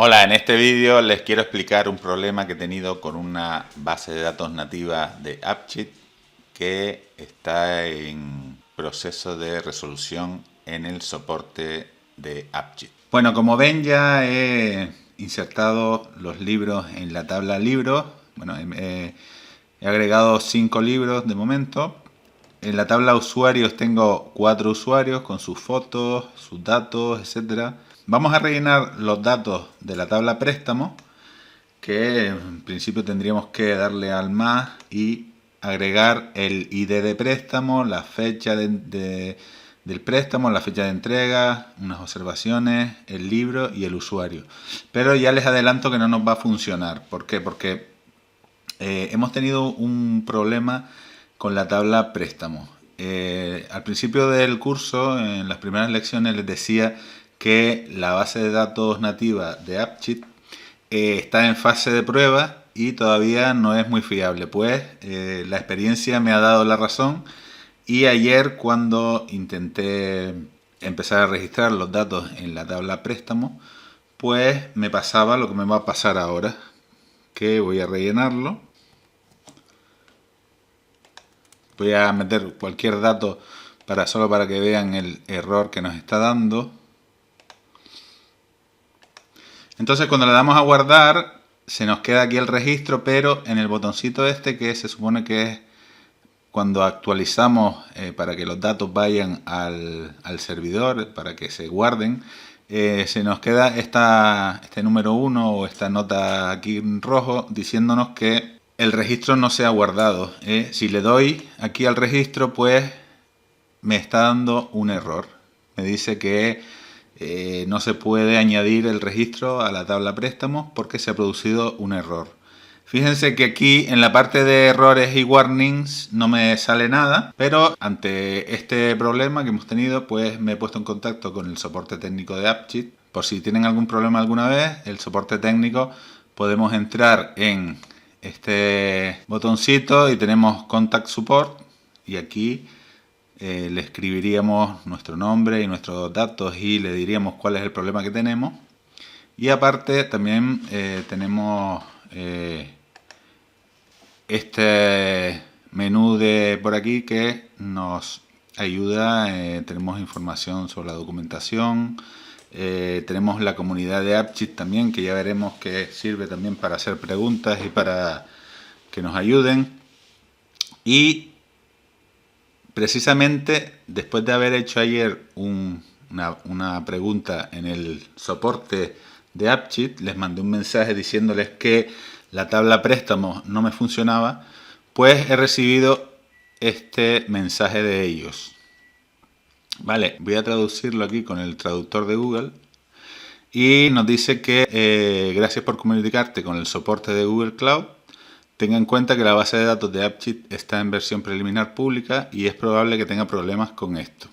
Hola, en este vídeo les quiero explicar un problema que he tenido con una base de datos nativa de AppCheat que está en proceso de resolución en el soporte de AppCheat. Bueno, como ven, ya he insertado los libros en la tabla libros. Bueno, he agregado 5 libros de momento. En la tabla usuarios tengo 4 usuarios con sus fotos, sus datos, etc. Vamos a rellenar los datos de la tabla préstamo, que en principio tendríamos que darle al más y agregar el ID de préstamo, la fecha del préstamo, la fecha de entrega, unas observaciones, el libro y el usuario. Pero ya les adelanto que no nos va a funcionar. ¿Por qué? Porque hemos tenido un problema con la tabla préstamo. Al principio del curso, en las primeras lecciones, les decía que la base de datos nativa de AppCheat está en fase de prueba y todavía no es muy fiable. Pues la experiencia me ha dado la razón y ayer, cuando intenté empezar a registrar los datos en la tabla préstamo, pues me pasaba lo que me va a pasar ahora, que voy a rellenarlo. Voy a meter cualquier dato solo para que vean el error que nos está dando. Entonces, cuando le damos a guardar, se nos queda aquí el registro, pero en el botoncito este, que se supone que es cuando actualizamos para que los datos vayan al servidor, para que se guarden, se nos queda este número 1 o esta nota aquí en rojo diciéndonos que el registro no se ha guardado. Si le doy aquí al registro, pues me está dando un error. Me dice que no se puede añadir el registro a la tabla préstamos porque se ha producido un error. Fíjense que aquí en la parte de errores y warnings no me sale nada, pero ante este problema que hemos tenido, pues me he puesto en contacto con el soporte técnico de AppCheat. Por si tienen algún problema alguna vez, el soporte técnico, podemos entrar en este botoncito y tenemos Contact Support, y aquí le escribiríamos nuestro nombre y nuestros datos y le diríamos cuál es el problema que tenemos. Y aparte también tenemos este menú de por aquí que nos ayuda. Tenemos información sobre la documentación. Tenemos la comunidad de AppCheat también, que ya veremos que sirve también para hacer preguntas y para que nos ayuden. Y precisamente después de haber hecho ayer una pregunta en el soporte de AppCheat, les mandé un mensaje diciéndoles que la tabla préstamo no me funcionaba, pues he recibido este mensaje de ellos. Vale, voy a traducirlo aquí con el traductor de Google. Y nos dice que gracias por comunicarte con el soporte de Google Cloud. Tenga en cuenta que la base de datos de AppCheat está en versión preliminar pública y es probable que tenga problemas con esto.